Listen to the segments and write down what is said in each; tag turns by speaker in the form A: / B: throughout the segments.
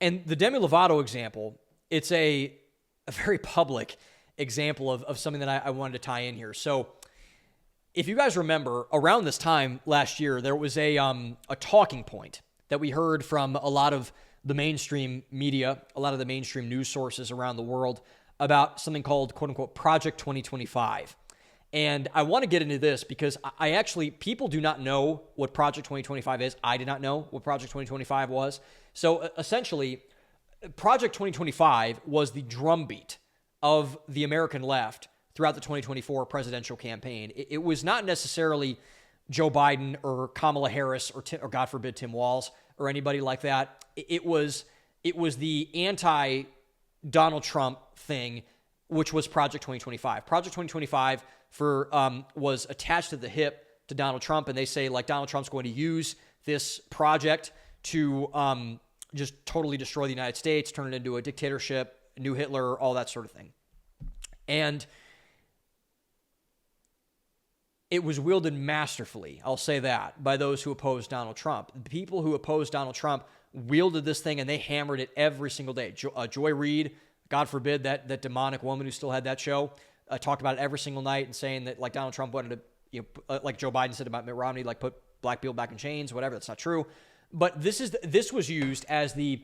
A: And the Demi Lovato example, it's a very public example of something that I wanted to tie in here. So if you guys remember, around this time last year, there was a talking point that we heard from a lot of the mainstream media, a lot of the mainstream news sources around the world about something called, quote unquote, Project 2025. And I want to get into this because I actually, people do not know what Project 2025 is. I did not know what Project 2025 was. So essentially, Project 2025 was the drumbeat of the American left throughout the 2024 presidential campaign. It was not necessarily Joe Biden or Kamala Harris or God forbid, Tim Walz or anybody like that. It was the anti-Donald Trump thing, which was Project 2025. Project 2025 was attached to the hip to Donald Trump, and they say like Donald Trump's going to use this project to just totally destroy the United States, turn it into a dictatorship, new Hitler, all that sort of thing. And it was wielded masterfully, I'll say that, by those who opposed Donald Trump. The people who opposed Donald Trump wielded this thing, and they hammered it every single day. Joy Reid, God forbid, that demonic woman who still had that show, talked about it every single night and saying that like Donald Trump wanted to, like Joe Biden said about Mitt Romney, like put black people back in chains, whatever. That's not true. But this was used as the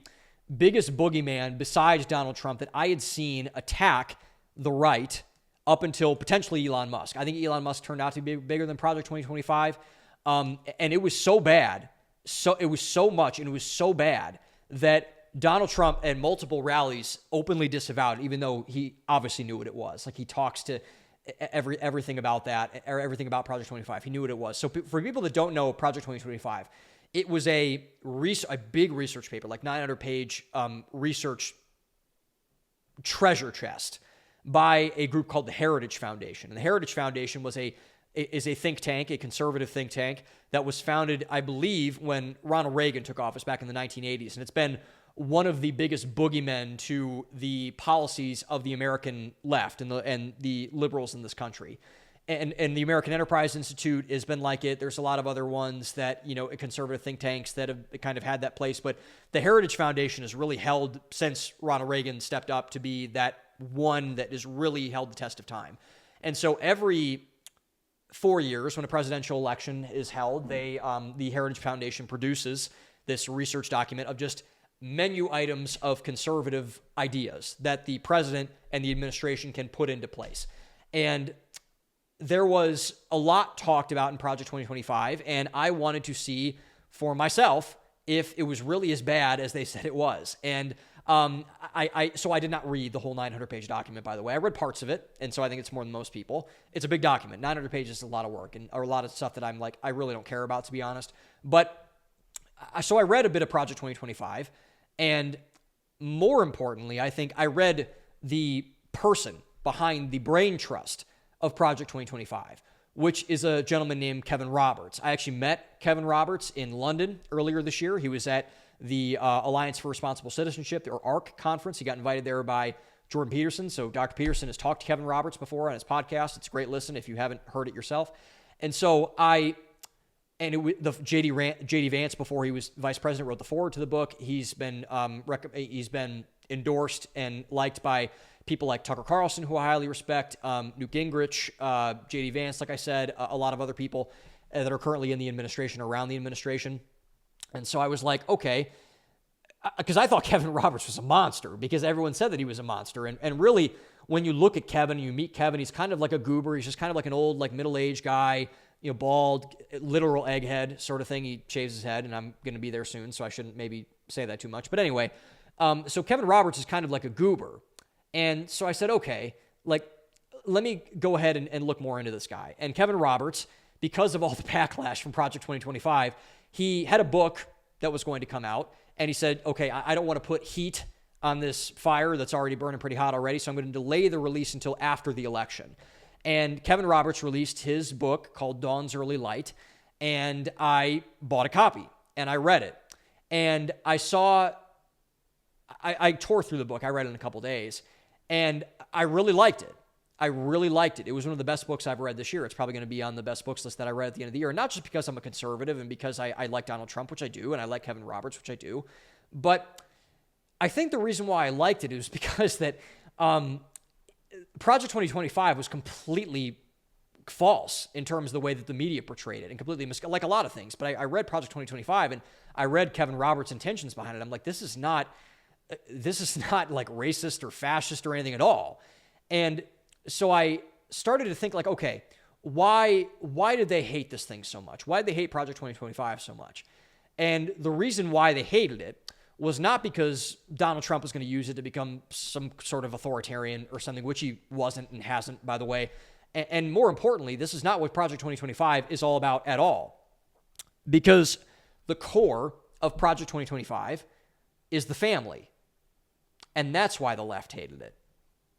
A: biggest boogeyman besides Donald Trump that I had seen attack the right up until potentially Elon Musk. I think Elon Musk turned out to be bigger than Project 2025. And it was so bad. It was so much and it was so bad that Donald Trump at multiple rallies openly disavowed it, even though he obviously knew what it was. Like he talks to everything about that, or everything about Project 25. He knew what it was. So for people that don't know Project 2025, it was a big research paper, like 900-page research treasure chest by a group called the Heritage Foundation. And the Heritage Foundation is a think tank, a conservative think tank that was founded, I believe, when Ronald Reagan took office back in the 1980s. And it's been one of the biggest boogeymen to the policies of the American left and the liberals in this country. And the American Enterprise Institute has been like it. There's a lot of other ones that, conservative think tanks that have kind of had that place. But the Heritage Foundation has really held, since Ronald Reagan stepped up, to be that one that has really held the test of time. And so every 4 years when a presidential election is held, the Heritage Foundation produces this research document of just menu items of conservative ideas that the president and the administration can put into place. And there was a lot talked about in Project 2025, and I wanted to see for myself if it was really as bad as they said it was. And so I did not read the whole 900-page document, by the way. I read parts of it, and so I think it's more than most people. It's a big document. 900 pages is a lot of work, or a lot of stuff that I'm like, I really don't care about, to be honest. But so I read a bit of Project 2025, and more importantly, I think I read the person behind the brain trust of Project 2025, which is a gentleman named Kevin Roberts. I actually met Kevin Roberts in London earlier this year. He was at the Alliance for Responsible Citizenship, or ARC conference. He got invited there by Jordan Peterson. So Dr. Peterson has talked to Kevin Roberts before on his podcast. It's a great listen if you haven't heard it yourself. And so J.D. Vance, before he was vice president, wrote the foreword to the book. He's been endorsed and liked by people like Tucker Carlson, who I highly respect, Newt Gingrich, J.D. Vance, like I said, a lot of other people that are currently in the administration, around the administration. And so I was like, okay, because I thought Kevin Roberts was a monster, because everyone said that he was a monster. And really, when you look at Kevin, you meet Kevin, he's kind of like a goober. He's just kind of like an old, like middle-aged guy, bald, literal egghead sort of thing. He shaves his head, and I'm going to be there soon, so I shouldn't maybe say that too much. But anyway, so Kevin Roberts is kind of like a goober. And so I said, okay, like, let me go ahead and look more into this guy. And Kevin Roberts, because of all the backlash from Project 2025, he had a book that was going to come out, and he said, okay, I don't want to put heat on this fire that's already burning pretty hot already, so I'm going to delay the release until after the election. And Kevin Roberts released his book called Dawn's Early Light, and I bought a copy, and I read it. And I tore through the book. I read it in a couple days, and I really liked it. It was one of the best books I've read this year. It's probably going to be on the best books list that I read at the end of the year. Not just because I'm a conservative and because I like Donald Trump, which I do, and I like Kevin Roberts, which I do, but I think the reason why I liked it is because that Project 2025 was completely false in terms of the way that the media portrayed it, and completely like a lot of things. But I read Project 2025 and I read Kevin Roberts' intentions behind it. I'm like, this is not like racist or fascist or anything at all. And so I started to think like, okay, why did they hate this thing so much? Why did they hate Project 2025 so much? And the reason why they hated it was not because Donald Trump was going to use it to become some sort of authoritarian or something, which he wasn't and hasn't, by the way. And more importantly, this is not what Project 2025 is all about at all. Because the core of Project 2025 is the family. And that's why the left hated it.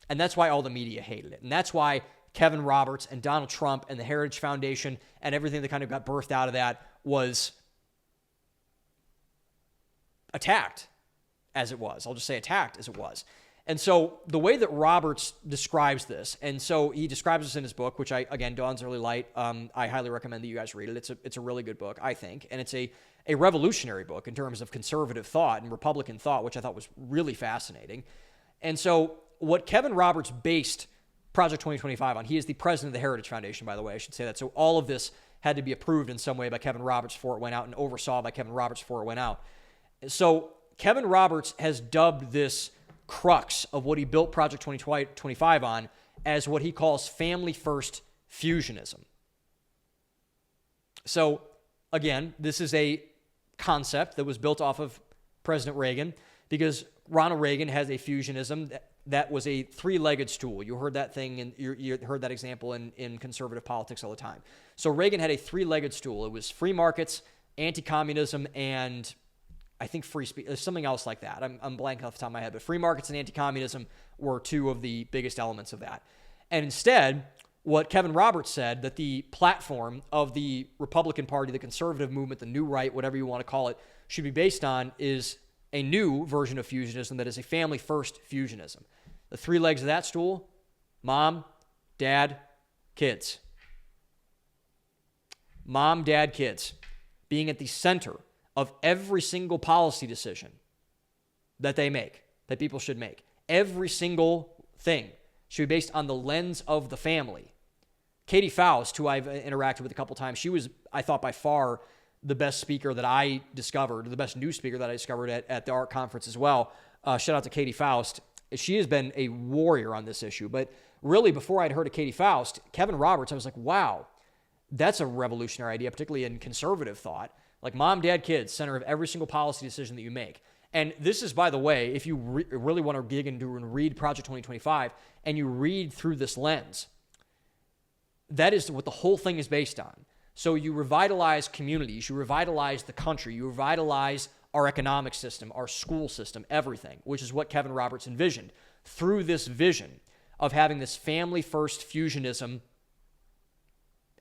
A: And that's why all the media hated it. And that's why Kevin Roberts and Donald Trump and the Heritage Foundation and everything that kind of got birthed out of that was attacked as it was. I'll just say attacked as it was. And so the way that Roberts describes this, and so he describes this in his book, which Dawn's Early Light, I highly recommend that you guys read it. It's a really good book, I think. And it's a revolutionary book in terms of conservative thought and Republican thought, which I thought was really fascinating. And so what Kevin Roberts based Project 2025 on, he is the president of the Heritage Foundation, by the way, I should say that. So all of this had to be approved in some way by Kevin Roberts before it went out and oversaw by Kevin Roberts before it went out. So Kevin Roberts has dubbed this crux of what he built Project 2025 on as what he calls family first fusionism. So again, this is a concept that was built off of President Reagan, because Ronald Reagan has a fusionism that was a three-legged stool. You heard that thing, and you heard that example in conservative politics all the time. So Reagan had a three-legged stool. It was free markets, anti-communism, and I think free speech. There's something else like that. I'm blanking off the top of my head, but free markets and anti-communism were two of the biggest elements of that. And instead, what Kevin Roberts said, that the platform of the Republican Party, the conservative movement, the new right, whatever you want to call it, should be based on is a new version of fusionism that is a family-first fusionism. The three legs of that stool: mom, dad, kids. Mom, dad, kids. Being at the center of every single policy decision that they make, that people should make. Every single thing should be based on the lens of the family. Katie Faust, who I've interacted with a couple times, she was, I thought, by far the best speaker that I discovered, the best news speaker that I discovered at the ARC conference as well. Shout out to Katie Faust. She has been a warrior on this issue. But really, before I'd heard of Katie Faust, Kevin Roberts, I was like, wow, that's a revolutionary idea, particularly in conservative thought. Like mom, dad, kids, center of every single policy decision that you make. And this is, by the way, if you really want to dig into and read Project 2025 and you read through this lens, that is what the whole thing is based on. So you revitalize communities, you revitalize the country, you revitalize our economic system, our school system, everything, which is what Kevin Roberts envisioned through this vision of having this family-first fusionism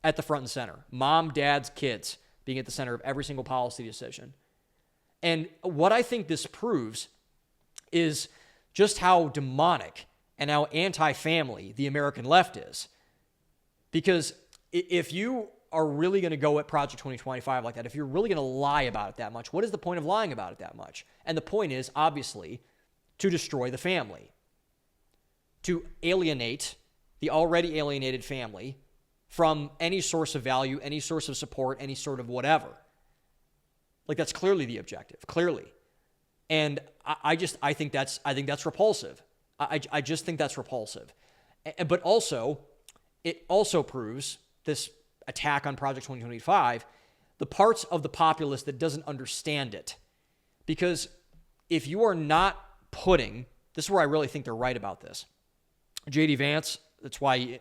A: at the front and center. Mom, dads, kids being at the center of every single policy decision. And what I think this proves is just how demonic and how anti-family the American left is. Because if you are really going to go at Project 2025 like that, if you're really going to lie about it that much, what is the point of lying about it that much? And the point is, obviously, to destroy the family, to alienate the already alienated family from any source of value, any source of support, any sort of whatever. Like, that's clearly the objective, clearly. And I think that's repulsive. I just think that's repulsive. But also, it also proves, this attack on Project 2025, the parts of the populace that doesn't understand it. Because if you are not putting, this is where I really think they're right about this. J.D. Vance, that's why he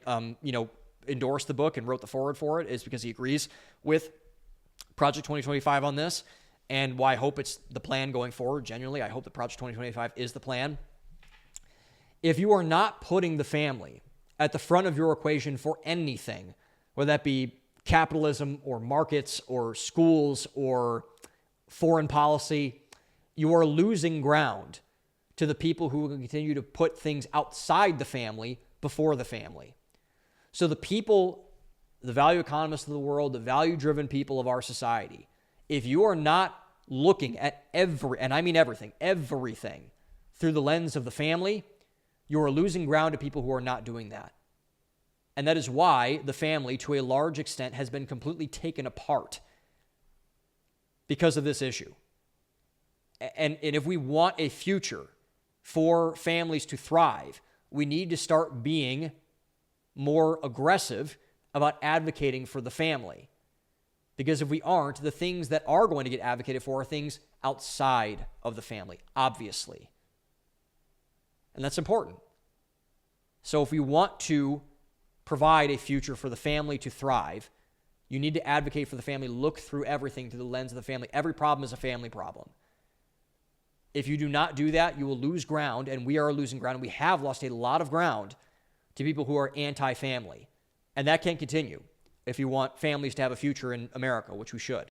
A: endorsed the book and wrote the foreword for it, is because he agrees with Project 2025 on this, and why I hope it's the plan going forward. Genuinely, I hope that Project 2025 is the plan. If you are not putting the family at the front of your equation for anything, whether that be capitalism or markets or schools or foreign policy, you are losing ground to the people who will continue to put things outside the family before the family. So the people, the value economists of the world, the value-driven people of our society, if you are not looking at and I mean everything through the lens of the family, you are losing ground to people who are not doing that. And that is why the family, to a large extent, has been completely taken apart because of this issue. And if we want a future for families to thrive, we need to start being more aggressive about advocating for the family. Because if we aren't, the things that are going to get advocated for are things outside of the family, obviously. And that's important. So if we want to provide a future for the family to thrive, you need to advocate for the family, look through everything through the lens of the family. Every problem is a family problem. If you do not do that, you will lose ground, and we are losing ground, and we have lost a lot of ground to people who are anti-family. And that can't continue if you want families to have a future in America, which we should.